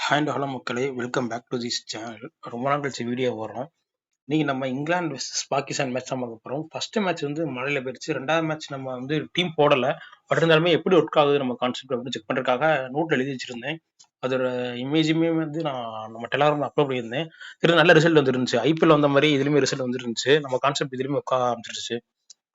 Hi and hello மக்களே, welcome back to this channel. ரொம்ப நாள் கழிச்சு வீடியோ வரும். இன்னைக்கு நம்ம இங்கிலாந்து வெர்சஸ் பாகிஸ்தான் மேட்ச் தான் பார்க்க போகிறோம். ஃபர்ஸ்ட் மேட்ச் வந்து மழையில் போயிடுச்சு. ரெண்டாவது மேட்ச் நம்ம வந்து டீம் போடலை. பட் இருந்தாலுமே எப்படி ஒர்க் ஆகுது நம்ம கான்செப்ட் அப்படின்னு செக் பண்ணுறதுக்காக நோட்டில் எழுதி வச்சிருந்தேன். அதோட இமேஜுமே வந்து நான் நம்ம டெலாகிராமில் அப்லோட் பண்ணியிருந்தேன். சரி, நல்ல ரிசல்ட் வந்துருந்துச்சு. ஐபிஎல் வந்த மாதிரி இதுலேயுமே ரிசல்ட் வந்துருந்துச்சு. நம்ம கான்செப்ட் இதுலேயுமே ஒர்க் ஆக ஆரம்பிச்சிருச்சு.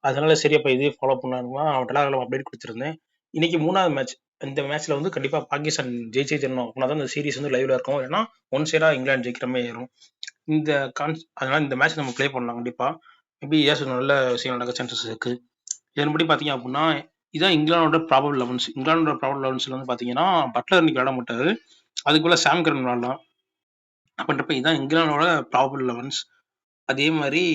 அதனால சரி, அப்போ இதே ஃபாலோ பண்ணலாம்னா அவன் டெலாகிராம் அப்டேட் கொடுத்துருந்தேன். இன்னைக்கு மூணாவது மேட்ச். இந்த மேட்ச்ல வந்து கண்டிப்பா பாகிஸ்தான் ஜெயிச்சே தரணும். அப்படின்னா தான் இந்த சீரிஸ் வந்து லைவ்ல இருக்கும். ஏன்னா ஒன் சைடா இங்கிலாந்து ஜெயிக்கிற மாதிரி ஏறும். அதனால இந்த மேட்ச் நம்ம ப்ளே பண்ணலாம் கண்டிப்பா. மேபி ஏஸ் நல்ல விஷயம் நடக்க சான்சஸ் இருக்கு. இதன்படி பாத்தீங்க அப்படின்னா இதான் இங்கிலாந்தோட ப்ராபபிள் 11. இங்கிலாந்தோட ப்ராபபிள் 11 வந்து பாத்தீங்கன்னா பட்லர் இன்னைக்கு விளையாட மாட்டாரு. அதுக்குள்ள சாம் கரன் விளையாடலாம். அப்படின்றப்ப இதான் இங்கிலாந்தோட ப்ராபபிள் 11. அதே மாதிரி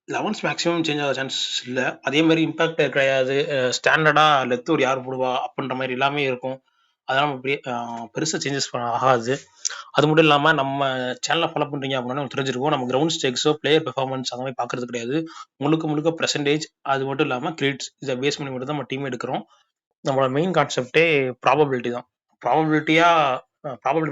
11 மேக்ஸிமம் சேஞ்ச் ஆக சான்சஸ் இல்லை. அதே மாதிரி இம்பாக்ட் கிடையாது. ஸ்டாண்டர்டா லெத் ஒரு யார் போடுவா அப்படின்ற மாதிரி எல்லாமே இருக்கும். அதெல்லாம் பெருசாக சேஞ்சஸ் ஆகாது. அது மட்டும் இல்லாமல் நம்ம சேனலை ஃபாலோ பண்ணுறீங்க அப்படின்னா நமக்கு தெரிஞ்சிருக்கும். நம்ம கிரவுண்ட் ஸ்டேக்ஸோ பிளேயர் பெர்ஃபார்மன்ஸ் அந்த மாதிரி பார்க்கறது கிடையாது. முழுக்க பெர்சன்டேஜ், அது மட்டும் இல்லாமல் கிரெடிட்ஸ், இதை பேஸ் பண்ணி மட்டும் தான் நம்ம டீம் எடுக்கிறோம். நம்மளோட மெயின் கான்செப்டே ப்ராபபிலிட்டி தான். ப்ராபபிலிட்டி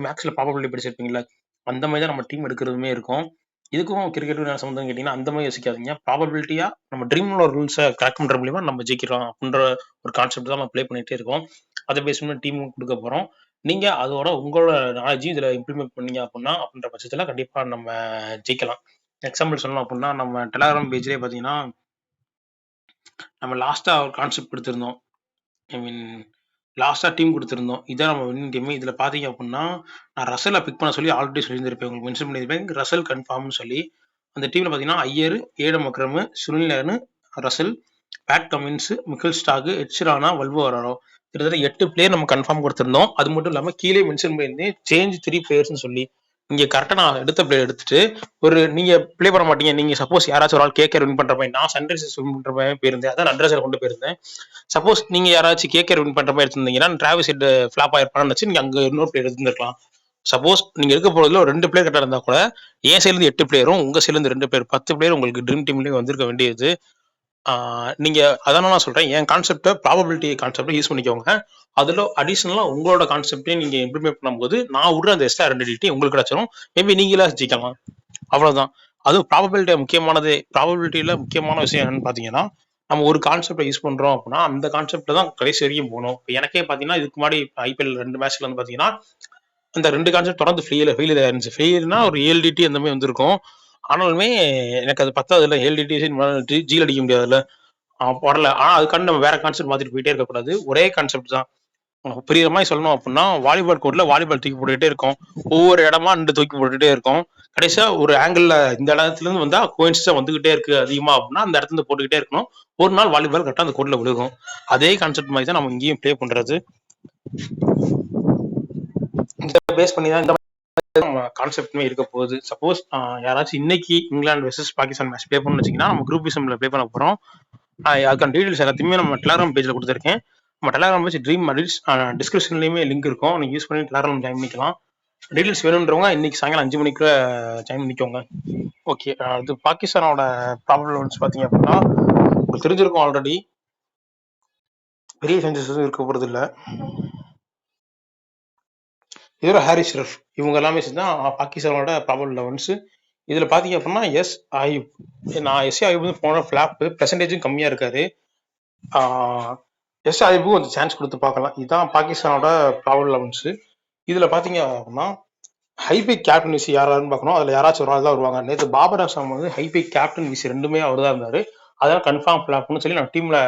மேக்ஸில் ப்ராபபிலிட்டி படிச்சிருப்பீங்களா, அந்த மாதிரி தான் நம்ம டீம் எடுக்கிறதுமே இருக்கும். இதுக்கும் கிரிக்கெட்டுக்கும் என்ன சம்மந்தம் கேட்டிங்கன்னா அந்த மாதிரி யோசிக்காதீங்க. ப்ராபபிலிட்டியா நம்ம ட்ரீம்ல ஒரு ரூல்ஸை கிராக் பண்ற மூலியமா நம்ம ஜெயிக்கிறோம் அப்படின்ற ஒரு கான்செப்ட் தான் நம்ம ப்ளே பண்ணிட்டே இருக்கோம். அதை பேஸ் பண்ணி டீம் கொடுக்க போறோம். நீங்க அதோட உங்களோட நாலேஜ் இதுல இம்ப்ளிமெண்ட் பண்ணீங்க அப்படின்னா அப்படின்ற பட்சத்துல கண்டிப்பா நம்ம ஜெயிக்கலாம். எக்ஸாம்பிள் சொல்லணும் அப்படின்னா நம்ம டெலாகிராம் பேஜ்லேயே பார்த்தீங்கன்னா நம்ம லாஸ்டா ஒரு கான்செப்ட் கொடுத்துருந்தோம். ஐ மீன் லாஸ்டா டீம் கொடுத்துருந்தோம். இதான் நம்ம வின்னிங் டீம். இதுல பாத்தீங்க அப்படின்னா நான் ரசலை பிக் பண்ண சொல்லி ஆல்ரெடி சொல்லியிருந்திருப்பேன், உங்களுக்கு மென்ஷன் பண்ணியிருப்பேன். ரசல் கன்ஃபார்ம்னு சொல்லி அந்த டீம்ல பாத்தீங்கன்னா Iyer, Aiden Markram, Sunil, Russell, Pat Cummins, Mitchell Starc, எச்ரானா, வல்வோராரோ, கிட்டத்தட்ட 8 பிளேயர் நம்ம கன்ஃபார்ம் கொடுத்துருந்தோம். அது மட்டும் இல்லாம கீழே மென்ஷன் பண்ணியிருந்தேன் சேஞ்ச் 3 பிளேயர்ஸ்னு சொல்லி. நீங்க கரெக்டா நான் எடுத்த பிளேயர் எடுத்துட்டு நீங்க பிளே பண்ண மாட்டீங்க. நீங்க சப்போஸ் யாராச்சும் ஒரு ஆள் கேக்கர் வின் பண்ற மாதிரி, நான் சன்ரைசர்ஸ் வின் பண்ற மாதிரி போயிருந்தேன். அதான் அட்ரஸர் கொண்டு போயிருந்தேன். சப்போஸ் நீங்க யாராச்சும் கேக்கர் வின் பண்ற மாதிரி எடுத்திருந்தீங்கன்னா டிராவிஸ் ஹெட் ஃபிளாப் ஆயிருப்பான்னு வச்சு நீங்க அங்க இன்னொரு பிளேயர் எடுத்துருக்கலாம். சப்போஸ் நீங்க எடுக்க போறதுல ஒரு 2 பிளேயர் கரெக்டா இருந்தா கூட என் சைட்ல இருந்து 8 பிளேயரும் உங்க சைட்ல இருந்து 2 பிளேயர் 10 பிளேயர் உங்களுக்கு ட்ரீம் டீம்லயே வந்திருக்க வேண்டியது. நீங்க அதான் நான் சொல்றேன், என் கான்செப்டை ப்ராபபிலிட்டி கான்செப்டை யூஸ் பண்ணிக்கோங்க. அதுல அடிஷனலா உங்களோட கான்செப்டையும் நீங்க இம்ப்ளிமெண்ட் பண்ணும்போது நான் விடுற அந்த எக்ஸ்ட்ரா ஐடென்டிட்டி உங்களுக்கு கிடைச்சிடும். மேபி நீங்களா ஜெயிக்கலாம். அவ்வளவுதான். அதுவும் ப்ராபபிலிட்டி முக்கியமானது. ப்ராபபிலிட்டியில முக்கியமான விஷயம் என்னன்னு பாத்தீங்கன்னா நம்ம ஒரு கான்செப்டை யூஸ் பண்றோம் அப்படின்னா அந்த கான்செப்ட்ல தான் கடைசி வரைக்கும் போகணும். எனக்கே பாத்தீங்கன்னா இதுக்கு முன்னாடி ஐபிஎல் 2 மேட்ச்ல வந்து பாத்தீங்கன்னா அந்த 2 கான்செப்ட் தொடர்ந்து ஃபெயிலியர் இருந்துச்சு. ஃபெயிலியர்னா ஒரு ஏஎல்டிடி அந்த மாதிரி வந்திருக்கும். ஆனாலுமே எனக்கு அது பத்தாதுல. ஏஎல்டிடி ஜீல் அடிக்க முடியாதுல்ல, வரல. ஆனா அதுக்காண்டி நம்ம வேற கான்செப்ட் மாத்திட்டு போயிட்டே இருக்கக்கூடாது. ஒரே கான்செப்ட் தான். புரியுற மாதிரி சொல்லணும் அப்படின்னா வாலிபால் கோர்ட்ல வாலிபால் தூக்கி போட்டுக்கிட்டே இருக்கும். ஒவ்வொரு இடமா 2 தூக்கி போட்டுக்கிட்டே இருக்கும். கடைசியா ஒரு ஆங்கிள் இந்த இடத்துல இருந்து வந்தா கோயின்ஸா வந்துகிட்டே இருக்கு அதிகமா அப்படின்னா அந்த இடத்துல இருந்து போட்டுக்கிட்டே இருக்கணும். ஒரு நாள் வாலிபால் கரெக்டா அந்த கோர்ட்ல விழுகும். அதே கான்செப்ட் மாதிரி தான் நம்ம இங்கேயும் ப்ளே பண்றது. இந்த பேஸ் பண்ணி தான் இந்த கான்செப்ட்மே இருக்க போகுது. சப்போஸ் யாராச்சும் இன்னைக்கு England versus Pakistan match play பண்ணணும்னு வச்சீங்கன்னா நம்ம குரூப் விசம்ல ப்ளே பண்ண போறோம். அதுக்கான டீடைல்ஸ் எல்லாத்தையுமே நம்ம டெலாகிராம் பேஜ்ல கொடுத்துருக்கேன். நம்ம டெலாகிராம் பேஜ் ட்ரீம் அடில்ஸ் டிஸ்கிரிப்ஷன்லயுமே லிங்க் இருக்கும். நீங்க யூஸ் பண்ணி டெலாகிராம் ஜாயின் பண்ணிக்கலாம். டீடைல்ஸ் வேணுன்றவங்க இன்னைக்கு சாயங்காலம் 5 மணிக்குள்ள ஜாயின் பண்ணிக்கோங்க. ஓகே, அது பாகிஸ்தானோட ப்ராப்ளம்ஸ் பாத்தீங்க அப்படின்னா உங்களுக்கு தெரிஞ்சிருக்கும் ஆல்ரெடி. பெரிய சேஞ்சஸ் எதுவும் இருக்க போறது இல்லை. இதோட ஹாரிஸ் ரஃப் இவங்க எல்லாமே தான் பாகிஸ்தானோட ப்ராபபிள் 11. இதுல பாத்தீங்க அப்படின்னா எஸ் ஆயுப், நான் எஸ் ஆயுப் வந்து போன ஃபிளாப், பெர்சன்டேஜும் கம்மியா இருக்காரு. எஸ் ஆயுப்பும் கொஞ்சம் சான்ஸ் கொடுத்து பார்க்கலாம். இதுதான் பாகிஸ்தானோட ப்ராபபிள் 11. இதுல பாத்தீங்க அப்படின்னா ஹைபிக் கேப்டன் விசி யாராருன்னு பார்க்கணும். அதுல யாராச்சும் ஒரு ஆள் தான் வருவாங்க. நேற்று பாபர் அசாம் வந்து ஹைபிக் கேப்டன் விசி ரெண்டுமே அவர் தான் இருந்தாரு. அதான் கன்ஃபார்ம் ஃபிளாப்னு சொல்லி நம்ம டீம்ல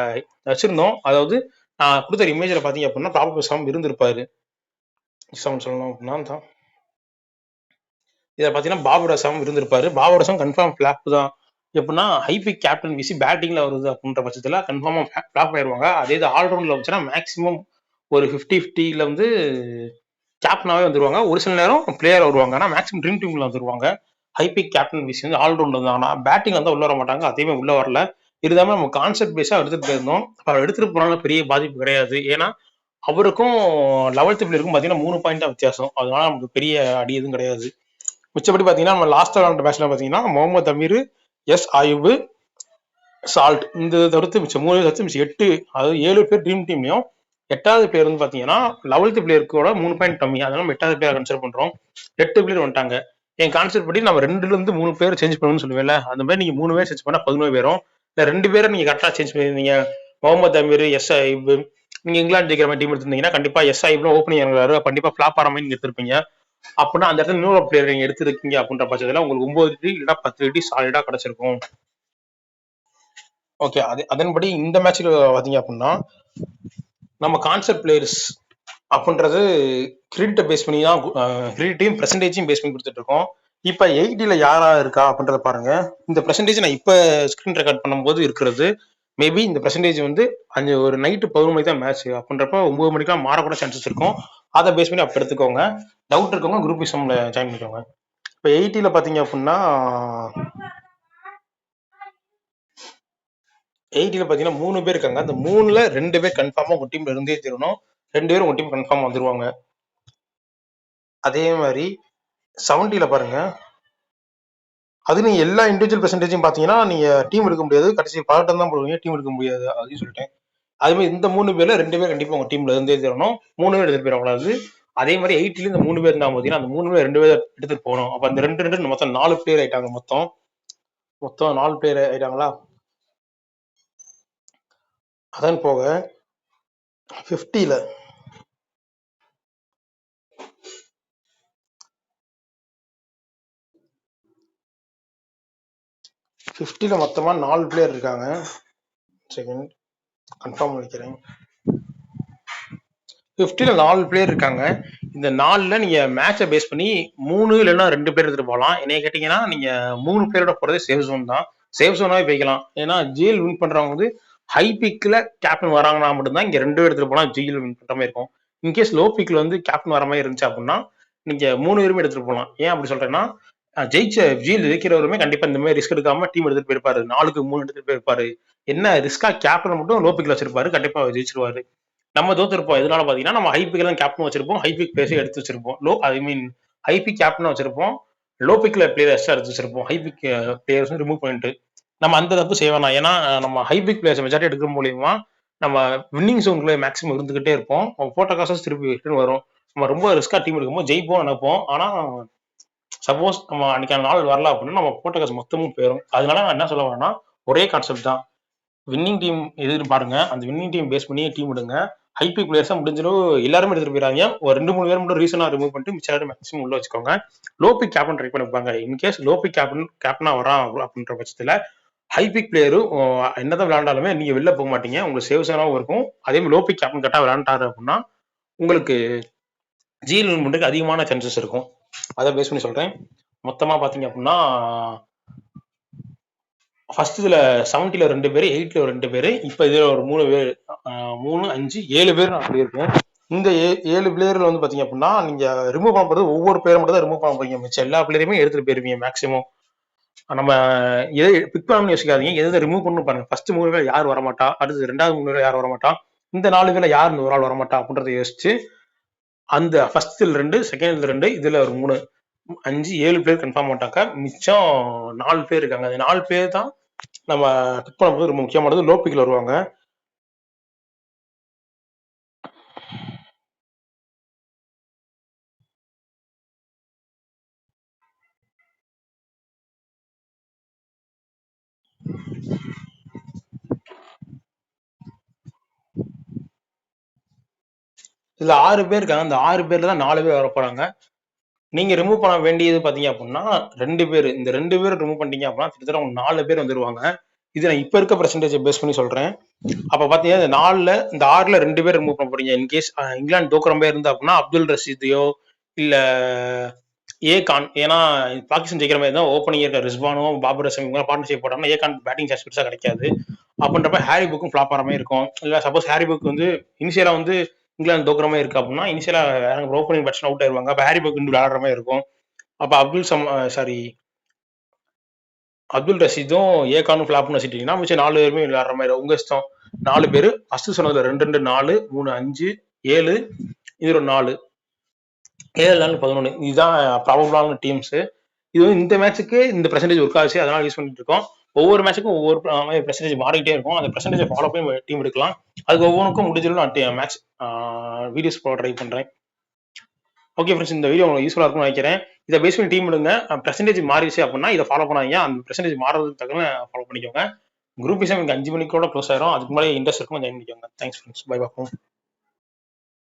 வச்சிருந்தோம். அதாவது நான் கொடுத்த இமேஜ்ல பாத்தீங்க அப்படின்னா பாபர் அசாம் இருந்திருப்பாரு. சொல்லணும் அப்படின்னா தான் இதை பார்த்தீங்கன்னா பாபர் அசாம் இருந்திருப்பாரு. பாபர் அசாம் கன்ஃபார்ம் ஃபிளாப் தான். எப்படின்னா ஹைபிக் கேப்டன் விசி பேட்டிங்ல வருது அப்படின்ற பட்சத்துல கன்ஃபார்மா ஃபிளாப் ஆயிடுவாங்க. அதே இது ஆல்ரவுண்ட்ல வச்சுன்னா மேக்ஸிமம் ஒரு 50-50ல வந்து கேப்டனாவே வந்துருவாங்க. ஒரு சில நேரம் பிளேயர் வருவாங்க. ஆனால் மேக்ஸிமம் ட்ரீம் டீம்ல வந்துருவாங்க. ஹைபிக் கேப்டன் விசி வந்து ஆல்ரவுண்டர் தான். ஆனால் பேட்டிங் வந்து உள்ள வர மாட்டாங்க. அதேமே உள்ள வரல. இருந்தாலும் நம்ம கான்செப்ட் பேஸா எடுத்துட்டு போயிருந்தோம். அவர் எடுத்துட்டு போனால பெரிய பாதிப்பு கிடையாது. ஏன்னா அவருக்கும் 11th பிளேயருக்கும் பார்த்தீங்கன்னா 3 பாயிண்ட் தான் வித்தியாசம். அதனால நமக்கு பெரிய அடி எதுவும் கிடையாது. மிச்சப்படி பார்த்தீங்கன்னா நம்ம லாஸ்ட் விளாண்ட மேட்ச்ல பார்த்தீங்கன்னா முகமது அமீர், எஸ் ஆயுபு, சால்ட் இந்த தவிர்த்து மிச்சம் 3 தவிர்த்து மிச்சம் 8, அதாவது 7 பேர் ட்ரீம் டீம்லையும் 8வது பிளேயர் வந்து பாத்தீங்கன்னா 11th பிளேயருக்கோட 3 பாயிண்ட் கம்மி. அதனால நம்ம 8வது பிளேயர் கன்சிடர் பண்றோம். 8 பிளேயர் வந்துட்டாங்க. என் கான்செப்ட் படி நம்ம 2ல இருந்து 3 பேர் சேஞ்ச் பண்ணணும்னு சொல்லுவேன்ல, அந்த மாதிரி நீங்க 3 பேர் சேஞ்ச் பண்ணா 11 பேரும். இல்ல 2 பேரை நீங்க கரெக்டா சேஞ்ச் பண்ணிருந்தீங்க. முகமது அமீர், எஸ் ஐப், நீங்க இங்கிலாந்து ஜெயிக்கிற மாதிரி டீம் எடுத்திருந்தீங்கன்னா கண்டிப்பா எஸ் ஐப்ல ஓப்பனிங் இறங்குறாரு, கண்டிப்பா ஃபிளாப் ஆற மாதிரி நீங்க எடுத்திருப்பீங்க. அப்படின்னா அந்த இடத்துல இன்னொரு பிளேயர் நீங்க எடுத்திருக்கீங்க அப்படின்ற பட்சத்துல உங்களுக்கு 9 அடி இல்ல 10 அடி சாலிடா கிடைச்சிருக்கும். ஓகே, அதன்படி இந்த மேட்ச்ல பாத்தீங்க அப்படின்னா நம்ம கான்செப்ட் பிளேயர்ஸ் அப்படின்றது கிரெடிட்டை பேஸ் பண்ணி தான், கிரெடிட்டையும் பெர்சன்டேஜையும் பேஸ் பண்ணி கொடுத்துட்டு இருக்கோம். இப்போ 80ல யாரா இருக்கா அப்படின்றத பாருங்க. இந்த பெர்சன்டேஜ் நான் இப்போ ஸ்கிரீன் ரெக்கார்ட் பண்ணும்போது இருக்கிறது மேபி இந்த பெர்சன்டேஜ் வந்து ஒரு நைட்டு 11 மணிக்கு தான் மேட்ச் அப்படின்றப்ப 9 மணிக்கெல்லாம் மாறக்கூட சான்சஸ் இருக்கும். அதை பேஸ் பண்ணி அப்போ எடுத்துக்கோங்க. டவுட் இருக்கவங்க குரூப் எக்ஸாம்ல ஜாயின் பண்ணிக்கோங்க. இப்போ 80ல பார்த்தீங்க அப்படின்னா 80ல பார்த்தீங்கன்னா 3 பேர் இருக்காங்க. அந்த 3ல 2 பேர் கன்ஃபார்மாக உங்கள் டீம்ல இருந்தே தீரணும். 2 பேரும் உங்கள் டீம் கன்ஃபார்மாக வந்துருவாங்க. அதே மாதிரி 70ல பாருங்க, அது நீங்க எல்லா இண்டிவிஜுவல் பெர்சன்டேஜும் பாத்தீங்கன்னா நீங்க டீம் எடுக்க முடியாது. கடைசி பாட்டம் தான் போடுவீங்க, டீம் எடுக்க முடியாது. அதையும் சொல்லிட்டேன். அதே மாதிரி இந்த 3 பேர்ல 2 பேர் கண்டிப்பா உங்க டீம்ல இருந்தே தரணும். 3 பேர் எடுத்துட்டு போயிடக்கூடாது. அதே மாதிரி 80ல இந்த 3 பேர் இருந்தா பாத்தீங்கன்னா அந்த 3 பேர் 2 பேர் எடுத்துட்டு போகணும். அப்ப அந்த 2 மொத்தம் 4 பிளேயர் ஆயிட்டாங்க. மொத்தம் 4 பிளேயர் ஆயிட்டாங்களா? அதன் போக 50ல மொத்தமா 4 பிளேயர் இருக்காங்க. செகண்ட் கன்ஃபார்ம் பண்ணிக்கிறேன். 50ல 4 பிளேயர் இருக்காங்க. இந்த 4ல நீங்க மேட்சை பேஸ் பண்ணி 3 இல்லைன்னா 2 பேர் எடுத்துட்டு போகலாம். என்னைய கேட்டீங்கன்னா நீங்க 3 பேரோட போறதே சேஃப் ஜோன் தான். சேஃப் ஜோனாவே போய்க்கலாம். ஏன்னா ஜிஎல் வின் பண்றவங்க வந்து ஹை பிக்ல கேப்டன் வராங்கன்னா மட்டும்தான் இங்க 2 பேர் எடுத்துட்டு போனா ஜிஎல் வின் பண்ற மாதிரி இருக்கும். இன்கேஸ் லோ பிக்ல வந்து கேப்டன் வர மாதிரி இருந்துச்சு அப்படின்னா நீங்க 3 பேருமே எடுத்துட்டு போகலாம். ஏன் அப்படி சொல்றேன்னா ஜெயிச்ச ஜிஎல் ஜெயிக்கிறவருமே கண்டிப்பா இந்த மாதிரி ரிஸ்க் எடுக்காம டீம் எடுத்துட்டு போயிருப்பாரு. 4க்கு 3 எடுத்துட்டு போயிருப்பாரு. என்ன ரிஸ்கா கேப்டன் மட்டும் லோ பிக்ல வச்சிருப்பாரு, கண்டிப்பா ஜெயிச்சிருவாரு. நம்ம தோத்துருப்போம். எதனால பாத்தீங்கன்னா நம்ம ஹைபிக் தான் கேப்டன் வச்சிருப்போம், ஹைபிக் பிளேயர்ஸ் எடுத்து வச்சிருப்போம். ஹைபிக் கேப்டன் வச்சிருப்போம், லோ பிக்ல பிளேயர் எக்ஸ்ட்ரா எடுத்து வச்சிருப்போம். ஹைபிக் பிளேயர்ஸ் ரிமூவ் பண்ணிட்டு நம்ம அந்த தப்பு செய்ய வேணாம். ஏன்னா நம்ம ஹைபிக் பிளேயர்ஸ் மெஜாரிட்டி எடுக்கிற மூலியமா நம்ம வின்னிங் ஜோன்ல மேக்ஸிமம் இருந்துகிட்டே இருப்போம். போட்ட காசஸ் திருப்பி ரிட்டர்ன் வரும். நம்ம ரொம்ப ரிஸ்கா டீம் எடுக்கும்போது ஜெயிப்போம் நினைப்போம். ஆனா சப்போஸ் நம்ம அன்னைக்கான நாள் வரல அப்படின்னா நம்ம போட்ட காசு மொத்தமும் போயிடும். அதனால நான் என்ன சொல்ல வரேன்னா ஒரே கான்செப்ட் தான். வின்னிங் டீம் எதுன்னு பாருங்க. அந்த வின்னிங் டீம் பேஸ் பண்ணி டீம் எடுங்க. ஹைபிக் பிளேயர்ஸா முடிஞ்சிடும் எல்லாருமே எடுத்துட்டு போயிடாங்க. ஒரு 2-3 பேர் மட்டும் ரீசனா ரிமூவ் பண்ணிட்டு மிச்ச நேரம் மேக்ஸிமம் உள்ள வச்சுக்கோங்க. லோபிக் கேப்டன் ட்ரை பண்ணிப்பாங்க. இன்கேஸ் லோபிக் கேப்டனா வரான் அப்படின்ற பட்சத்துல ஹைபிக் பிளேயரும் என்னதான் விளையாண்டாலுமே நீங்க வெளில போக மாட்டீங்க. உங்களுக்கு சேவ்ஸாகவும் இருக்கும். அதே மாதிரி லோபிக் கேப்டன் கரெக்டா விளையாண்டாரு அப்படின்னா உங்களுக்கு ஜிஎல் வின் பண்றதுக்கு அதிகமான சான்சஸ் இருக்கும். அதை பேஸ் பண்ணி சொல்றேன். மொத்தமா பாத்தீங்க அப்படின்னா ஃபர்ஸ்ட் இதுல 70ல 2 பேர், 8ல 2 பேர், இப்ப இதுல ஒரு 3 பேர், 3, 5, 7 பேர் நான் சொல்லியிருக்கேன். இந்த 7 பிளேயர்ல வந்து பாத்தீங்க அப்படின்னா நீங்க ரிமூவ் பண்ண போறது ஒவ்வொரு பிளேயர் மட்டும் தான் ரிமூவ் பண்ண போறீங்க. மிச்சம் எல்லா பிளேயருமே எடுத்துட்டு போயிருவீங்க மேக்ஸிமம். நம்ம எதை பிக் பண்ணணும்னு யோசிக்காதீங்க. எதை ரிமூவ் பண்ணணும் பாருங்க. ஃபர்ஸ்ட் 3 பேர் யார் வரமாட்டா, அடுத்து 2வது 3 பேர் யார் வரமாட்டா, இந்த 4 பேர்ல யார் இந்த ஒரு ஆள் வரமாட்டா அப்படின்றத யோசிச்சு அந்த ஃபர்ஸ்ட்ல 2, செகண்ட்ல 2, இதுல ஒரு 3, 5, 7 பேர் கன்ஃபார்ம் பண்ணிட்டாங்க. மிச்சம் 4 பேர் இருக்காங்க. அந்த 4 பேர் தான் நம்ம பிக் பண்ணும்போது ரொம்ப முக்கியமானது. லோ பிக்ல வருவாங்க. இதுல 6 பேர் இருக்காங்க. அந்த 6 பேர்ல தான் 4 பேர் வர போறாங்க. நீங்க ரிமூவ் பண்ண வேண்டியது பாத்தீங்க அப்படின்னா 2 பேர். இந்த 2 பேர் ரிமூவ் பண்ணிட்டீங்க அப்படின்னா கிட்டத்தட்ட 4 பேர் வந்துருவாங்க. இது நான் இப்ப இருக்க பெர்சன்டேஜ் பேஸ் பண்ணி சொல்றேன். அப்ப பாத்தீங்கன்னா இந்த 4ல இந்த 6ல 2 பேர் ரிமூவ் பண்ண போறீங்க. இன்கேஸ் இங்கிலாந்து தோக்குற மாதிரி இருந்தா அப்படின்னா அப்துல் ரஷீதையோ இல்ல ஏ கான், ஏன்னா பாகிஸ்தான் ஜெயிக்கிற மாதிரி தான் ஓப்பனிங் இருக்க ரிஸ்வானும் பாபர் அசம் பார்ட்னர்ஷிப் போட்டாங்கன்னா ஏ கான் பேட்டிங் சான்ஸ் பெருசா கிடைக்காது. அப்படின்றப்ப ஹாரி புக்கும் ஃபிளாப் ஆகிற மாதிரி இருக்கும். இல்ல சப்போஸ் ஹாரி புக் வந்து இனிஷியலா வந்து இங்கிலாந்து தோக்குற மாதிரி இருக்கு அப்படின்னா இனிஷியலா ஓப்பனிங் பேட்ஸ்மேன் அவுட் ஆயிருவாங்க. அப்ப ஹாரி புக் விளையாடுற மாதிரி இருக்கும். அப்ப அப்துல் ரஷீதும் ஏகானும் ஃபிளாப்னு வச்சுட்டீங்கன்னா மிச்சம் 4 பேருமே விளையாடுற மாதிரி உங்க இஷ்டம். 4 பேர் ஃபர்ஸ்ட் சொன்னதுல 2, 2, 4, 3, 5, 7, இது ஒரு 4, 7, 4, 11. இதுதான் ப்ராபபிளான டீம்ஸ். இது வந்து இந்த மேட்சுக்கு இந்த பெர்சன்டேஜ் ஒர்க் ஆச்சு, அதனால யூஸ் பண்ணிட்டு இருக்கோம். ஒவ்வொரு மேட்ச்சுக்கும் ஒவ்வொரு பெர்சன்டேஜ் மாறிக்கிட்டே இருக்கும். அந்த பெர்சன்டேஜை ஃபாலோ பண்ணி டீம் எடுக்கலாம். அதுக்கு ஒவ்வொன்றுக்கும் முடிஞ்சளவு நான் மேட்ச் வீடியோஸ் போட ட்ரை பண்றேன். ஓகே ஃப்ரெண்ட்ஸ், இந்த வீடியோ உங்களுக்கு யூஸ்ஃபுல்லாக இருக்கும்னு நினைக்கிறேன். இதை பேஸ் பண்ணி டீம் எடுங்க. பெர்சன்டேஜ் மாறிடுச்சு அப்படின்னா இதை ஃபாலோ பண்ணாதீங்க. அந்த பெர்சன்டேஜ் மாறதுக்கு தக்கன ஃபாலோ பண்ணிக்கோங்க. குரூப் எக்ஸாம் எனக்கு 5 மணிக்கோட க்ளோஸ் ஆயிரும். அதுக்கு முன்னாடி இன்ட்ரெஸ்ட் இருக்கும், ஜாயின் பண்ணிக்கோங்க. தேங்க்ஸ் ஃப்ரெண்ட்ஸ், பை பார்ப்போம்.